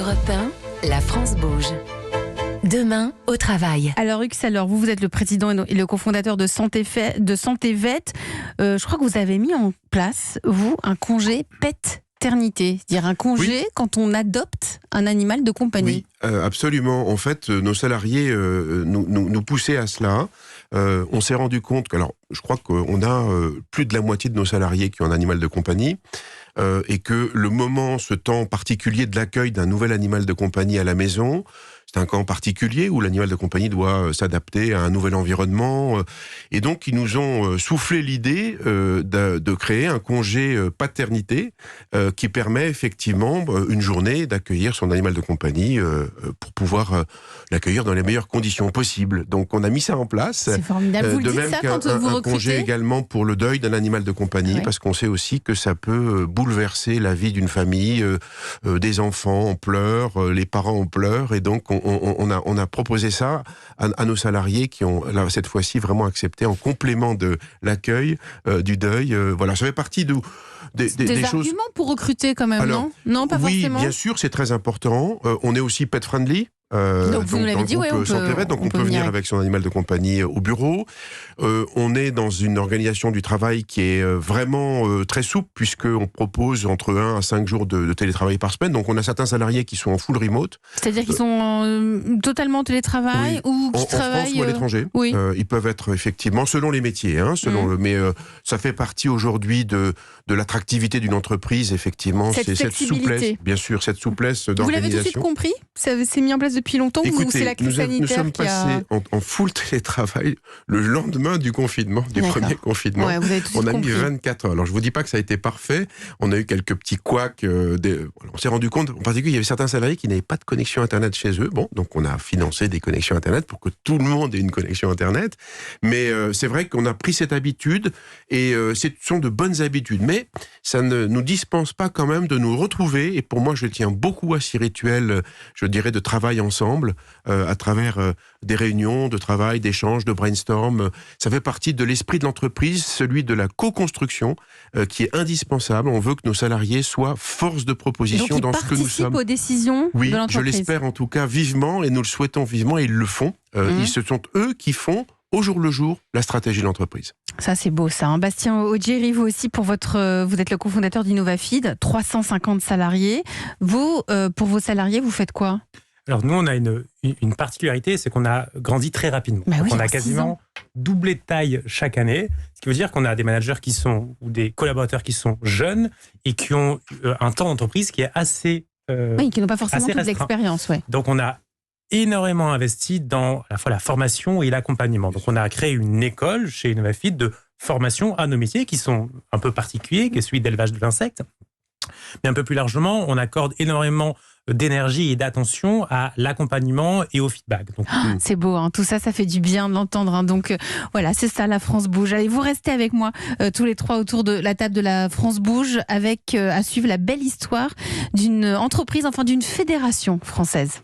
Europe 1, la France bouge. Demain, au travail. Alors Hugues, vous êtes le président et le cofondateur de Santé Vet. Je crois que vous avez mis en place, vous, un congé paternité, c'est-à-dire un congé quand on adopte un animal de compagnie. Oui, absolument. En fait, nos salariés nous poussaient à cela. On s'est rendu compte que, alors, je crois qu'on a plus de la moitié de nos salariés qui ont un animal de compagnie, et que ce temps particulier de l'accueil d'un nouvel animal de compagnie à la maison, c'est un cas particulier où l'animal de compagnie doit s'adapter à un nouvel environnement. Et donc, ils nous ont soufflé l'idée de créer un congé paternité qui permet effectivement une journée d'accueillir son animal de compagnie pour pouvoir l'accueillir dans les meilleures conditions possibles. Donc, on a mis ça en place. C'est formidable. Vous le dites ça quand vous recrutez ? Un congé également pour le deuil d'un animal de compagnie, parce qu'on sait aussi que ça peut bouleverser la vie d'une famille, des enfants en pleurs, les parents en pleurs, et donc on a proposé ça à nos salariés qui ont, là, cette fois-ci, vraiment accepté en complément de l'accueil, du deuil. Voilà, ça fait partie des choses... arguments pour recruter quand même, alors, non, pas forcément. Oui, bien sûr, c'est très important. On est aussi pet friendly. Donc vous nous l'avez dit, on peut venir avec son animal de compagnie au bureau. On est dans une organisation du travail qui est vraiment très souple, puisqu'on propose entre 1 à 5 jours de télétravail par semaine. Donc on a certains salariés qui sont en full remote. C'est-à-dire qu'ils sont totalement en télétravail, ou qui travaillent... En France ou à l'étranger. Oui. Ils peuvent être effectivement, selon les métiers, mais ça fait partie aujourd'hui de l'attractivité d'une entreprise, effectivement. Cette souplesse, bien sûr, cette souplesse d'organisation. Vous l'avez tout de suite compris ? Ça s'est mis en place depuis longtemps? Écoutez, ou c'est la crise sanitaire nous sommes passés en full télétravail le lendemain du confinement, premier confinement. Ouais, on a mis 24 heures. Alors je vous dis pas que ça a été parfait. On a eu quelques petits couacs. On s'est rendu compte, en particulier, il y avait certains salariés qui n'avaient pas de connexion Internet chez eux. Bon, donc on a financé des connexions Internet pour que tout le monde ait une connexion Internet. Mais c'est vrai qu'on a pris cette habitude, et ce sont de bonnes habitudes. Mais ça ne nous dispense pas quand même de nous retrouver. Et pour moi, je tiens beaucoup à ces rituels, je dirais, de travail ensemble, à travers des réunions de travail, d'échanges, de brainstorm. Ça fait partie de l'esprit de l'entreprise, celui de la co-construction, qui est indispensable. On veut que nos salariés soient force de proposition dans ce que nous sommes. Aux décisions de l'entreprise. Je l'espère en tout cas vivement, et nous le souhaitons vivement, et ils le font. Ce sont eux qui font au jour le jour la stratégie de l'entreprise. Ça, c'est beau, ça. Bastien Ogieri, vous aussi, vous êtes le cofondateur d'InnovaFeed, 350 salariés. Vous, pour vos salariés, vous faites quoi ? Alors nous, on a une particularité, c'est qu'on a grandi très rapidement. On a quasiment doublé de taille chaque année, ce qui veut dire qu'on a des managers ou des collaborateurs qui sont jeunes et qui ont un temps d'entreprise qui est assez qui n'ont pas forcément toute l'expérience. Donc on a énormément investi dans à la fois la formation et l'accompagnement. Donc on a créé une école chez InnovaFeed de formation à nos métiers qui sont un peu particuliers, qui est celui d'élevage de l'insecte. Mais un peu plus largement, on accorde énormément d'énergie et d'attention à l'accompagnement et au feedback. Donc, c'est beau, tout ça, ça fait du bien de l'entendre. Donc voilà, c'est ça, la France bouge. Allez, vous restez avec moi tous les trois autour de la table de la France bouge, avec à suivre la belle histoire d'une entreprise, enfin d'une fédération française.